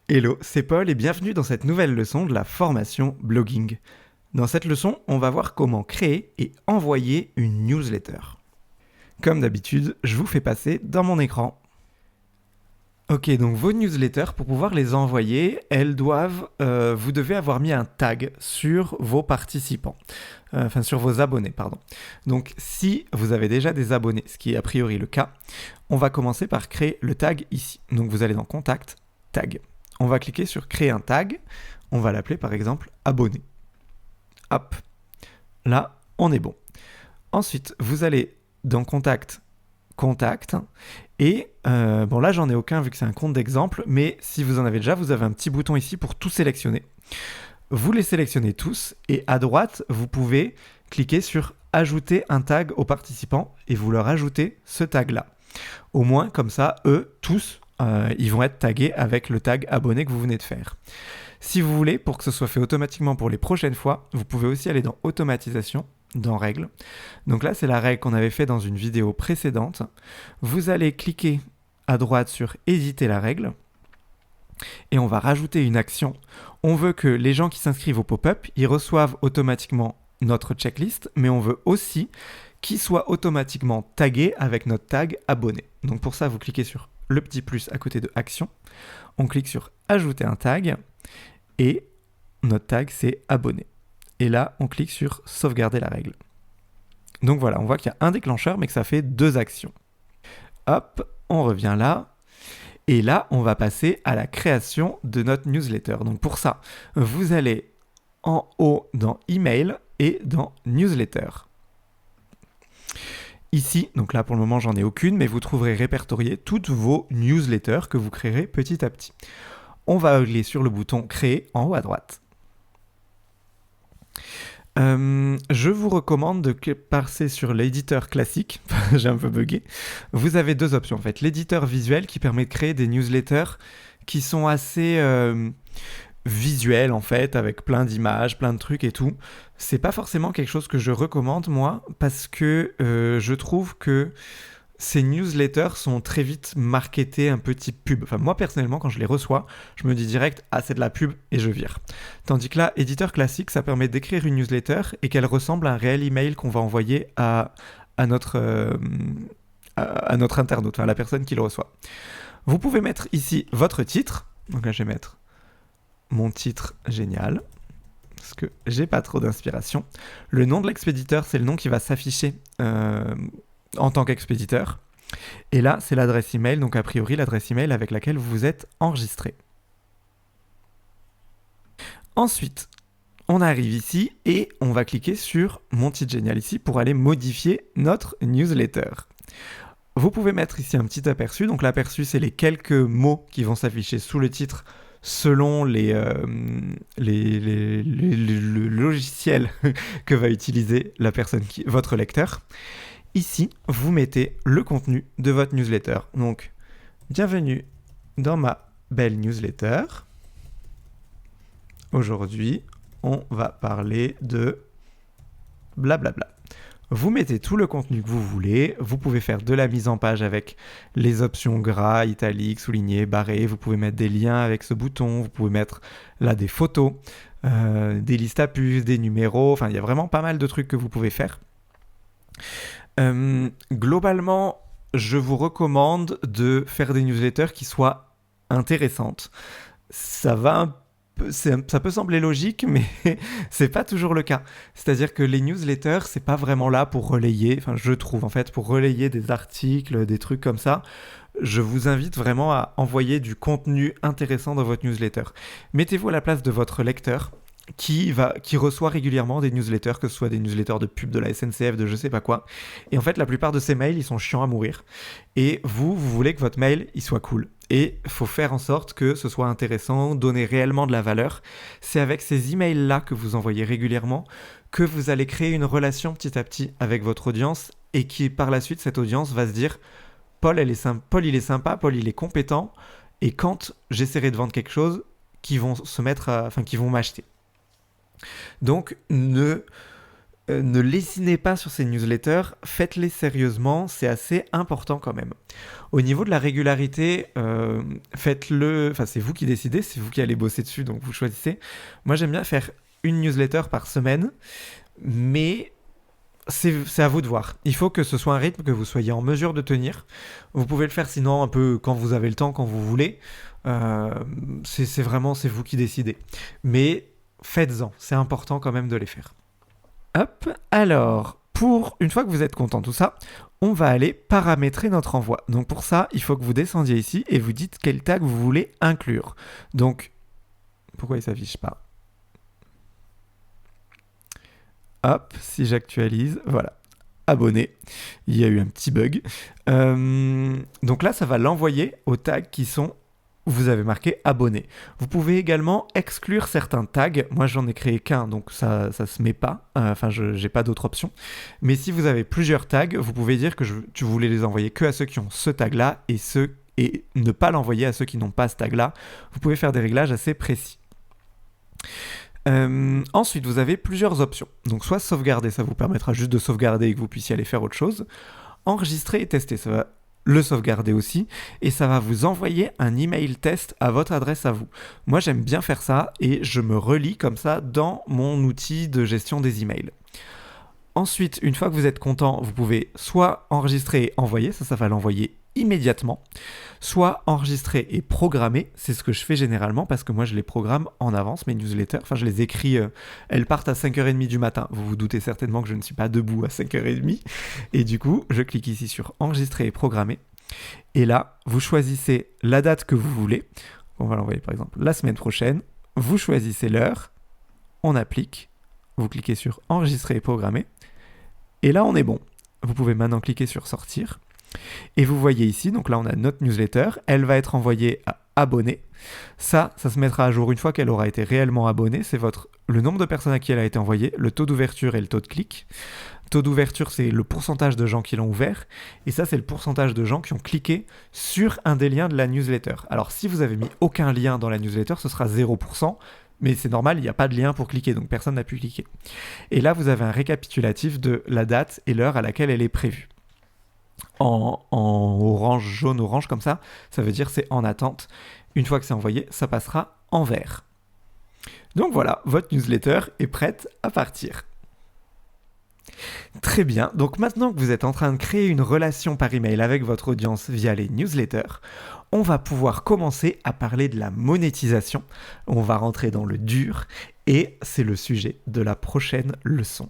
Hello, c'est Paul et bienvenue dans cette nouvelle leçon de la formation blogging. Dans cette leçon, on va voir comment créer et envoyer une newsletter. Comme d'habitude, je vous fais passer dans mon écran. Ok, donc vos newsletters, pour pouvoir les envoyer, vous devez avoir mis un tag sur vos participants, sur vos abonnés, pardon. Donc si vous avez déjà des abonnés, ce qui est a priori le cas, on va commencer par créer le tag ici. Donc vous allez dans Contact, Tag. On va cliquer sur Créer un tag, on va l'appeler par exemple Abonné. Hop, là, on est bon. Ensuite, vous allez dans Contact, et là j'en ai aucun vu que c'est un compte d'exemple, mais si vous en avez déjà, vous avez un petit bouton ici pour tout sélectionner. Vous les sélectionnez tous et à droite, vous pouvez cliquer sur Ajouter un tag aux participants et vous leur ajoutez ce tag-là. Au moins, comme ça, eux, tous, ils vont être tagués avec le tag abonné que vous venez de faire. Si vous voulez, pour que ce soit fait automatiquement pour les prochaines fois, vous pouvez aussi aller dans Automatisation, dans Règles. Donc là, c'est la règle qu'on avait fait dans une vidéo précédente. Vous allez cliquer à droite sur Éditer la règle et on va rajouter une action. On veut que les gens qui s'inscrivent au pop-up, ils reçoivent automatiquement notre checklist, mais on veut aussi qu'ils soient automatiquement tagués avec notre tag abonné. Donc pour ça, vous cliquez sur le petit plus à côté de Action. On clique sur Ajouter un tag et notre tag, c'est abonné. Et là, on clique sur Sauvegarder la règle. Donc voilà, on voit qu'il y a un déclencheur, mais que ça fait deux actions. Hop, on revient là. Et là, on va passer à la création de notre newsletter. Donc pour ça, vous allez en haut dans Email et dans Newsletter. Ici, donc là pour le moment j'en ai aucune, mais vous trouverez répertoriées toutes vos newsletters que vous créerez petit à petit. On va aller sur le bouton Créer en haut à droite. Je vous recommande de passer sur l'éditeur classique, j'ai un peu bugué. Vous avez deux options en fait. L'éditeur visuel qui permet de créer des newsletters qui sont assez visuels en fait, avec plein d'images, plein de trucs et tout. C'est pas forcément quelque chose que je recommande moi, parce que je trouve que ces newsletters sont très vite marketés un peu type pub. Enfin, moi, personnellement, quand je les reçois, je me dis direct « Ah, c'est de la pub » et je vire. Tandis que là, éditeur classique, ça permet d'écrire une newsletter et qu'elle ressemble à un réel email qu'on va envoyer à notre internaute, à la personne qui le reçoit. Vous pouvez mettre ici votre titre. Donc là, je vais mettre mon titre génial, parce que j'ai pas trop d'inspiration. Le nom de l'expéditeur, c'est le nom qui va s'afficher en tant qu'expéditeur. Et là, c'est l'adresse email, donc a priori l'adresse email avec laquelle vous vous êtes enregistré. Ensuite, on arrive ici et on va cliquer sur mon titre génial ici pour aller modifier notre newsletter. Vous pouvez mettre ici un petit aperçu. Donc l'aperçu, c'est les quelques mots qui vont s'afficher sous le titre selon le logiciel que va utiliser la personne votre lecteur. Ici, vous mettez le contenu de votre newsletter. Donc, bienvenue dans ma belle newsletter. Aujourd'hui, on va parler de blablabla. Vous mettez tout le contenu que vous voulez. Vous pouvez faire de la mise en page avec les options gras, italique, souligné, barré. Vous pouvez mettre des liens avec ce bouton. Vous pouvez mettre là des photos, des listes à puces, des numéros. Enfin, il y a vraiment pas mal de trucs que vous pouvez faire. Globalement, je vous recommande de faire des newsletters qui soient intéressantes. Ça peut sembler logique, mais c'est pas toujours le cas. C'est-à-dire que les newsletters, c'est pas vraiment là pour relayer, enfin je trouve en fait, pour relayer des articles, des trucs comme ça. Je vous invite vraiment à envoyer du contenu intéressant dans votre newsletter. Mettez-vous à la place de votre lecteur qui reçoit régulièrement des newsletters, que ce soit des newsletters de pub de la SNCF, de je sais pas quoi. Et en fait, la plupart de ces mails, ils sont chiants à mourir. Et vous voulez que votre mail, il soit cool. Et il faut faire en sorte que ce soit intéressant, donner réellement de la valeur. C'est avec ces emails-là que vous envoyez régulièrement que vous allez créer une relation petit à petit avec votre audience et qui, par la suite, cette audience va se dire « Paul, il est sympa, Paul, il est compétent. Et quand j'essaierai de vendre quelque chose, qui vont m'acheter. » Donc, Ne lésinez pas sur ces newsletters, faites-les sérieusement, c'est assez important quand même. Au niveau de la régularité, faites-le, enfin c'est vous qui décidez, c'est vous qui allez bosser dessus, donc vous choisissez. Moi j'aime bien faire une newsletter par semaine, mais c'est à vous de voir. Il faut que ce soit un rythme que vous soyez en mesure de tenir. Vous pouvez le faire sinon un peu quand vous avez le temps, quand vous voulez. C'est vraiment, c'est vous qui décidez. Mais faites-en, c'est important quand même de les faire. Hop, alors, une fois que vous êtes content de tout ça, on va aller paramétrer notre envoi. Donc pour ça, il faut que vous descendiez ici et vous dites quel tag vous voulez inclure. Donc, pourquoi il ne s'affiche pas ? Hop, si j'actualise, voilà. Abonné, il y a eu un petit bug. Donc là, ça va l'envoyer aux tags qui sont, vous avez marqué abonné. Vous pouvez également exclure certains tags. Moi, j'en ai créé qu'un, donc ça se met pas. Enfin, je n'ai pas d'autre option. Mais si vous avez plusieurs tags, vous pouvez dire que tu voulais les envoyer que à ceux qui ont ce tag-là et ne pas l'envoyer à ceux qui n'ont pas ce tag-là. Vous pouvez faire des réglages assez précis. Ensuite, vous avez plusieurs options. Donc, soit sauvegarder, ça vous permettra juste de sauvegarder et que vous puissiez aller faire autre chose. Enregistrer et tester, ça va le sauvegarder aussi. Et ça va vous envoyer un email test à votre adresse à vous. Moi, j'aime bien faire ça et je me relie comme ça dans mon outil de gestion des emails. Ensuite, une fois que vous êtes content, vous pouvez soit enregistrer et envoyer, ça va l'envoyer immédiatement, soit enregistrer et programmer, c'est ce que je fais généralement parce que moi je les programme en avance, mes newsletters, enfin je les écris, elles partent à 5h30 du matin, vous vous doutez certainement que je ne suis pas debout à 5h30, et du coup je clique ici sur enregistrer et programmer, et là vous choisissez la date que vous voulez, on va l'envoyer par exemple la semaine prochaine, vous choisissez l'heure, on applique, vous cliquez sur enregistrer et programmer, et là on est bon. Vous pouvez maintenant cliquer sur sortir. Et vous voyez ici, donc là on a notre newsletter, elle va être envoyée à abonné. Ça se mettra à jour une fois qu'elle aura été réellement abonnée. C'est le nombre de personnes à qui elle a été envoyée, le taux d'ouverture et le taux de clic. Taux d'ouverture, c'est le pourcentage de gens qui l'ont ouvert. Et ça, c'est le pourcentage de gens qui ont cliqué sur un des liens de la newsletter. Alors si vous avez mis aucun lien dans la newsletter, ce sera 0%. Mais c'est normal, il n'y a pas de lien pour cliquer, donc personne n'a pu cliquer. Et là, vous avez un récapitulatif de la date et l'heure à laquelle elle est prévue. En orange, jaune, orange comme ça veut dire c'est en attente. Une fois que c'est envoyé, ça passera en vert. Donc voilà, votre newsletter est prête à partir. Très bien, donc maintenant que vous êtes en train de créer une relation par email avec votre audience via les newsletters, on va pouvoir commencer à parler de la monétisation. On va rentrer dans le dur et c'est le sujet de la prochaine leçon.